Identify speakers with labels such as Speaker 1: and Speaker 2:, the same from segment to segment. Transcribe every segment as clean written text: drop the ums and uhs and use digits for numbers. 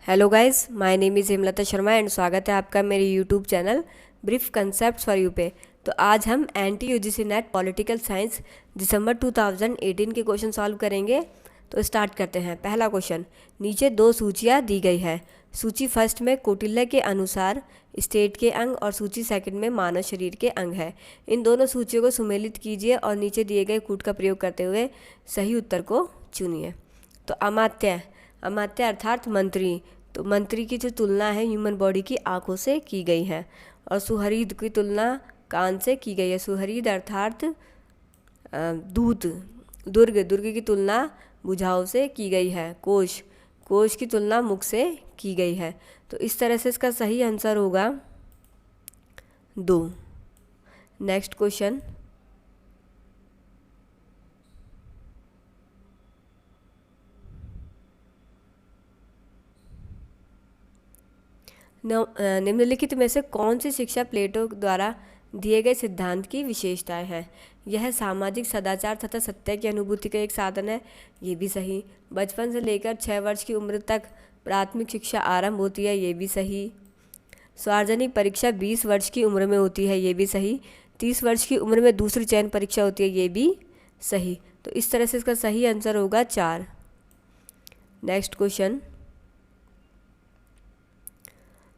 Speaker 1: Hello guys, my name is Hemlata Sharma and स्वागत है आपका मेरे YouTube channel brief concepts for you पे। तो आज हम एंटी यूजीसी नेट पॉलिटिकल साइंस दिसंबर 2018 के क्वेश्चन सॉल्व करेंगे। तो स्टार्ट करते हैं। पहला क्वेश्चन, नीचे दो सूचियाँ दी गई है। सूची फर्स्ट में कौटिल्य के अनुसार स्टेट के अंग और सूची सेकंड में मानव शरीर के अंग है। इन दोनों सूचियों को सुमेलित कीजिए और नीचे दिए गए कूट का प्रयोग करते हुए सही उत्तर को चुनिए। तो अमात्य अमात्य अर्थात मंत्री। तो मंत्री की जो तुलना है ह्यूमन बॉडी की आँखों से की गई है। और सुहरीद की तुलना कान से की गई है। सुहरीद अर्थात दूत। दुर्ग की तुलना भुजाओं से की गई है। कोश की तुलना मुख से की गई है। तो इस तरह से इसका सही आंसर होगा 2। नेक्स्ट क्वेश्चन, निम्नलिखित में से कौन सी शिक्षा प्लेटो द्वारा दिए गए सिद्धांत की विशेषताएं हैं। यह सामाजिक सदाचार तथा सत्य की अनुभूति का एक साधन है। ये भी सही। बचपन से लेकर 6 वर्ष की उम्र तक प्राथमिक शिक्षा आरंभ होती है। ये भी सही। सार्वजनिक परीक्षा 20 वर्ष की उम्र में होती है। ये भी सही। 30 वर्ष की उम्र में दूसरी चयन परीक्षा होती है। ये भी सही। तो इस तरह से इसका सही आंसर होगा 4। नेक्स्ट क्वेश्चन,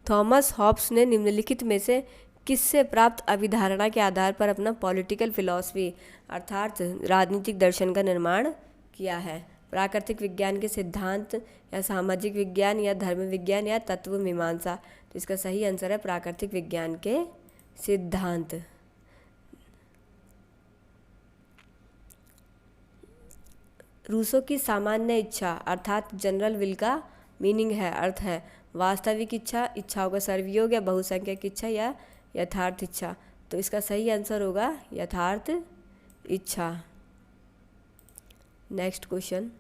Speaker 1: थॉमस हॉब्स ने निम्नलिखित में से किससे प्राप्त अभिधारणा के आधार पर अपना पॉलिटिकल फिलॉसफी अर्थात राजनीतिक दर्शन का निर्माण किया है। प्राकृतिक विज्ञान के सिद्धांत या सामाजिक विज्ञान या धर्म विज्ञान या तत्व मीमांसा। तो इसका सही आंसर है प्राकृतिक विज्ञान के सिद्धांत। रूसो की सामान्य इच्छा अर्थात जनरल विल का मीनिंग है, अर्थ है वास्तविक इच्छा, इच्छाओं का सर्वयोग या बहुसंख्यक इच्छा या यथार्थ इच्छा। तो इसका सही आंसर होगा यथार्थ इच्छा। नेक्स्ट क्वेश्चन,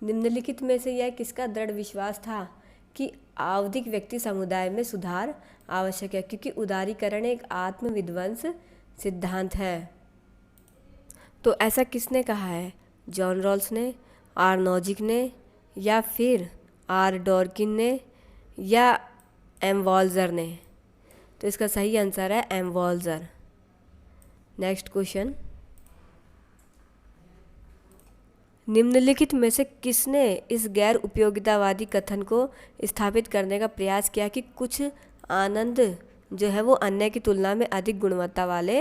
Speaker 1: निम्नलिखित में से यह किसका दृढ़ विश्वास था कि आवधिक व्यक्ति समुदाय में सुधार आवश्यक है, क्योंकि उदारीकरण एक आत्म विध्वंस सिद्धांत है। तो ऐसा किसने कहा है? जॉन रॉल्स ने, आर नॉजिक ने, या फिर आर डॉर्किन ने, या एम वॉल्जर ने। तो इसका सही आंसर है एम वॉल्जर। नेक्स्ट क्वेश्चन, निम्नलिखित में से किसने इस गैर उपयोगितावादी कथन को स्थापित करने का प्रयास किया कि कुछ आनंद जो है वो अन्य की तुलना में अधिक गुणवत्ता वाले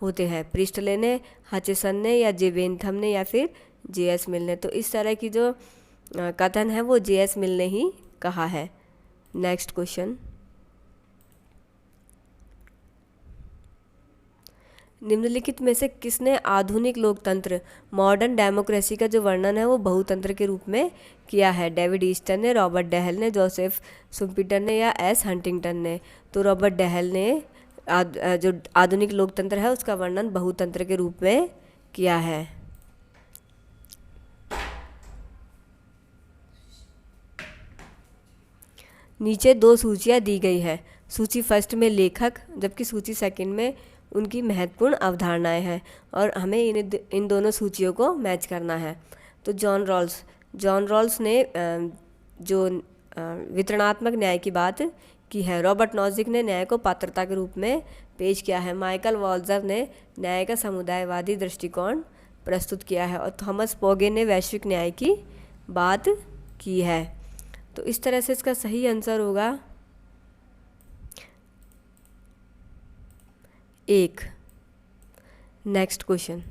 Speaker 1: होते हैं? प्रिस्टले ने, हचेसन ने, या जे बेंथम ने, या फिर जे.एस. मिल ने। तो इस तरह की जो कथन है वो जे.एस. मिल ने ही कहा है। नेक्स्ट क्वेश्चन, निम्नलिखित में से किसने आधुनिक लोकतंत्र मॉडर्न डेमोक्रेसी का जो वर्णन है वो बहुतंत्र के रूप में किया है? डेविड ईस्टर ने, रॉबर्ट डेहल ने, जोसेफ सुम्पीटर ने, या एस हंटिंगटन ने। तो रॉबर्ट डेहल ने जो आधुनिक लोकतंत्र है उसका वर्णन बहुतंत्र के रूप में किया है। नीचे दो सूचियाँ दी गई है। सूची फर्स्ट में लेखक जबकि सूची सेकंड में उनकी महत्वपूर्ण अवधारणाएं हैं और हमें इन दोनों सूचियों को मैच करना है। तो जॉन रॉल्स ने जो वितरणात्मक न्याय की बात की है। रॉबर्ट नॉजिक ने न्याय को पात्रता के रूप में पेश किया है। माइकल वॉल्जर ने न्याय का समुदायवादी दृष्टिकोण प्रस्तुत किया है। और थॉमस पोगे ने वैश्विक न्याय की बात की है। तो इस तरह से इसका सही आंसर होगा 1। नेक्स्ट क्वेश्चन,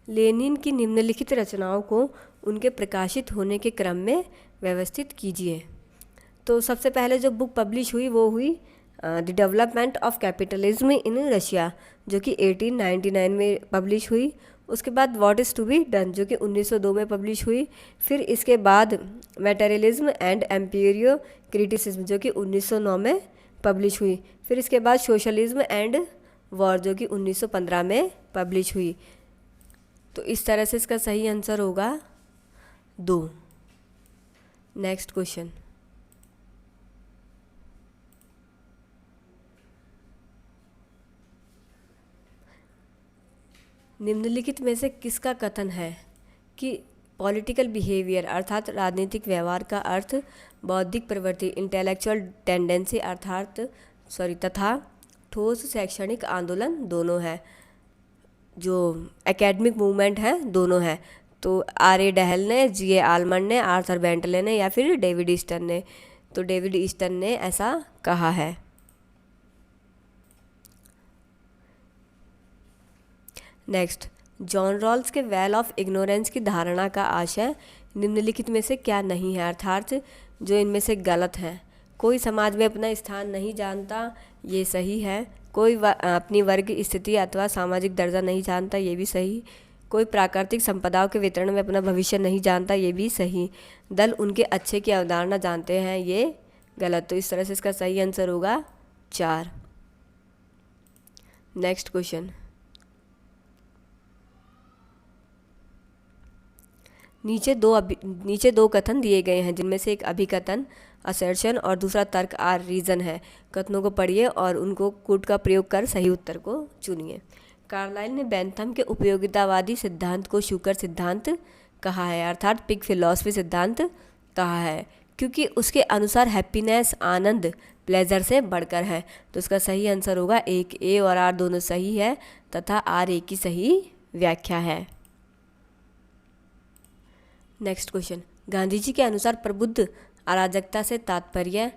Speaker 1: लेनिन की निम्नलिखित रचनाओं को उनके प्रकाशित होने के क्रम में व्यवस्थित कीजिए। तो सबसे पहले जो बुक पब्लिश हुई वो हुई the development of capitalism in Russia, जो कि 1899 में पब्लिश हुई। उसके बाद what is to be done, जो कि 1902 में पब्लिश हुई। फिर इसके बाद मटेरियलिज्म एंड एम्पिरियो क्रिटिसिज्म, जो कि 1909 में पब्लिश हुई। फिर इसके बाद सोशलिज्म एंड वॉर, जो कि 1915 में पब्लिश हुई। तो इस तरह से इसका सही आंसर होगा 2। नेक्स्ट क्वेश्चन, निम्नलिखित में से किसका कथन है कि पॉलिटिकल बिहेवियर अर्थात राजनीतिक व्यवहार का अर्थ बौद्धिक प्रवृत्ति इंटेलेक्चुअल टेंडेंसी तथा ठोस शैक्षणिक आंदोलन दोनों है, जो एकेडमिक मूवमेंट है दोनों है। तो R.A. डहल ने, G.A. आलमंड ने, आर्थर बेंटले ने या फिर डेविड ईस्टन ने। तो डेविड ईस्टन ने ऐसा कहा है। नेक्स्ट, जॉन रॉल्स के वेल ऑफ इग्नोरेंस की धारणा का आशय निम्नलिखित में से क्या नहीं है, अर्थात जो इनमें से गलत है। कोई समाज में अपना स्थान नहीं जानता, ये सही है। कोई अपनी वर्ग स्थिति अथवा सामाजिक दर्जा नहीं जानता, ये भी सही। कोई प्राकृतिक संपदाओं के वितरण में अपना भविष्य नहीं जानता, ये भी सही। दल उनके अच्छे की अवधारणा जानते हैं, ये गलत। तो इस तरह से इसका सही आंसर होगा 4। नेक्स्ट क्वेश्चन, नीचे दो कथन दिए गए हैं, जिनमें से एक अभिकथन असर्शन और दूसरा तर्क आर रीजन है। कथनों को पढ़िए और उनको कूट का प्रयोग कर सही उत्तर को चुनिए। कार्लाइल ने बेंथम के उपयोगितावादी सिद्धांत को शूकर सिद्धांत कहा है, अर्थात पिग फिलॉसफी सिद्धांत कहा है, क्योंकि उसके अनुसार हैप्पीनेस आनंद प्लेजर से बढ़कर है। तो इसका सही आंसर होगा 1। ए और आर दोनों सही है तथा आर एक की सही व्याख्या है। नेक्स्ट क्वेश्चन, गांधी जी के अनुसार प्रबुद्ध अराजकता से तात्पर्य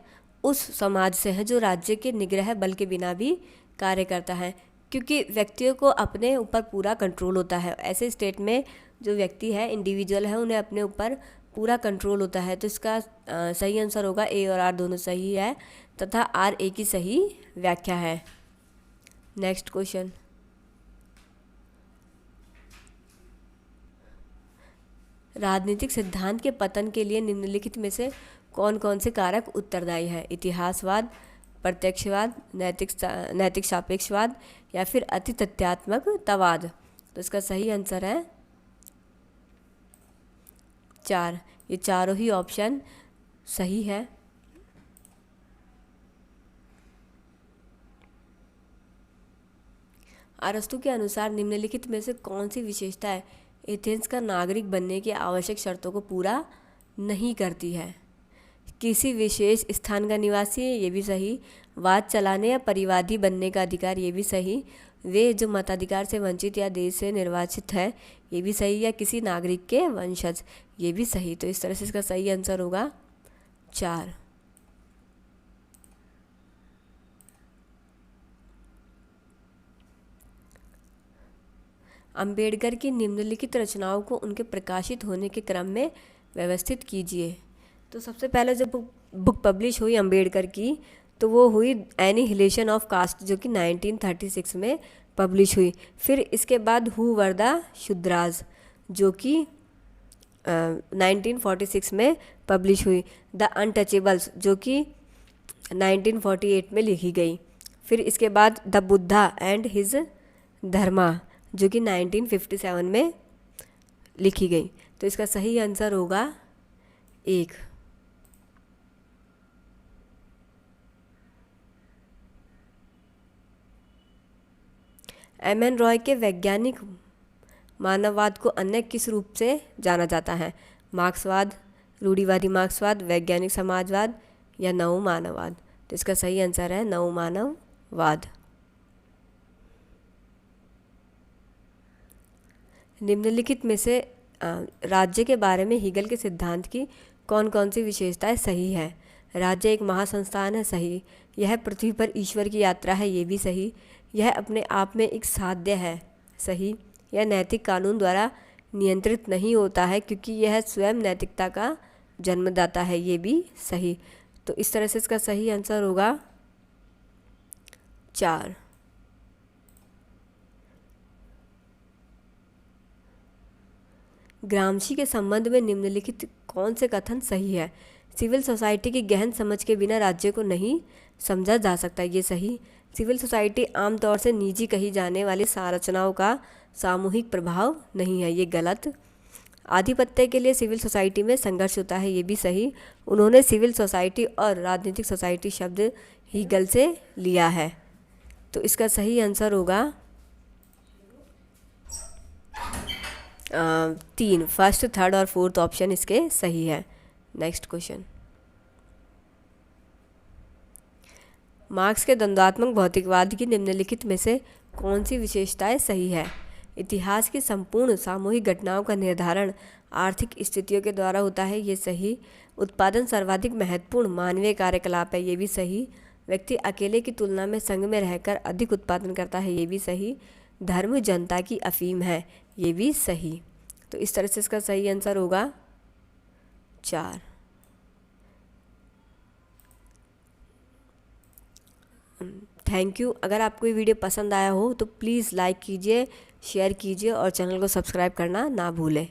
Speaker 1: उस समाज से है जो राज्य के निग्रह बल के बिना भी कार्य करता है, क्योंकि व्यक्तियों को अपने ऊपर पूरा कंट्रोल होता है। ऐसे स्टेट में जो व्यक्ति है, इंडिविजुअल है, उन्हें अपने ऊपर पूरा कंट्रोल होता है। तो इसका सही आंसर होगा ए और आर दोनों सही है तथा आर ए की सही व्याख्या है। नेक्स्ट क्वेश्चन, राजनीतिक सिद्धांत के पतन के लिए निम्नलिखित में से कौन कौन से कारक उत्तरदायी हैं? इतिहासवाद, प्रत्यक्षवाद, नैतिक सापेक्षवाद या फिर अति तथ्यात्मकतावाद। तो इसका सही आंसर है 4। ये चारों ही ऑप्शन सही है। अरस्तु के अनुसार निम्नलिखित में से कौन सी विशेषताएं एथेंस का नागरिक बनने की आवश्यक शर्तों को पूरा नहीं करती है? किसी विशेष स्थान का निवासी है, ये भी सही। वाद चलाने या परिवादी बनने का अधिकार, ये भी सही। वे जो मताधिकार से वंचित या देश से निर्वाचित है, ये भी सही। या किसी नागरिक के वंशज, ये भी सही। तो इस तरह से इसका सही आंसर होगा 4। अंबेडकर की निम्नलिखित रचनाओं को उनके प्रकाशित होने के क्रम में व्यवस्थित कीजिए। तो सबसे पहले जब बुक पब्लिश हुई अंबेडकर की, तो वो हुई एनिहिलेशन ऑफ कास्ट, जो कि 1936 में पब्लिश हुई। फिर इसके बाद हु वर द शूद्रास, जो कि 1946 में पब्लिश हुई। द अनटचेबल्स, जो कि 1948 में लिखी गई। फिर इसके बाद द बुद्धा एंड हिज धर्मा, जो कि 1957 में लिखी गई। तो इसका सही आंसर होगा 1। एम.एन. रॉय के वैज्ञानिक मानववाद को अन्य किस रूप से जाना जाता है? मार्क्सवाद, रूढ़िवादी मार्क्सवाद, वैज्ञानिक समाजवाद या नव मानववाद। तो इसका सही आंसर है नव मानववाद। निम्नलिखित में से राज्य के बारे में हीगल के सिद्धांत की कौन कौन सी विशेषताएं सही है? राज्य एक महासंस्थान है, सही। यह पृथ्वी पर ईश्वर की यात्रा है, ये भी सही। यह अपने आप में एक साध्य है, सही। यह नैतिक कानून द्वारा नियंत्रित नहीं होता है, क्योंकि यह स्वयं नैतिकता का जन्मदाता है, ये भी सही। तो इस तरह से इसका सही आंसर होगा 4। ग्रामशी के संबंध में निम्नलिखित कौन से कथन सही है? सिविल सोसाइटी की गहन समझ के बिना राज्य को नहीं समझा जा सकता, ये सही। सिविल सोसाइटी आमतौर से निजी कही जाने वाली संरचनाओं का सामूहिक प्रभाव नहीं है, ये गलत। आधिपत्य के लिए सिविल सोसाइटी में संघर्ष होता है, ये भी सही। उन्होंने सिविल सोसाइटी और राजनीतिक सोसाइटी शब्द हीगल से लिया है। तो इसका सही आंसर होगा 3, फर्स्ट, थर्ड और फोर्थ ऑप्शन इसके सही है। नेक्स्ट क्वेश्चन, मार्क्स के द्वंद्वात्मक भौतिकवाद की निम्नलिखित में से कौन सी विशेषताएं सही है? इतिहास की संपूर्ण सामूहिक घटनाओं का निर्धारण आर्थिक स्थितियों के द्वारा होता है, ये सही। उत्पादन सर्वाधिक महत्वपूर्ण मानवीय कार्यकलाप है, ये भी सही। व्यक्ति अकेले की तुलना में संघ में रहकर अधिक उत्पादन करता है, ये भी सही। धर्म जनता की अफीम है, ये भी सही। तो इस तरह से इसका सही आंसर होगा 4। Thank you. अगर आपको ये वीडियो पसंद आया हो तो प्लीज़ लाइक कीजिए, शेयर कीजिए और चैनल को सब्सक्राइब करना ना भूलें।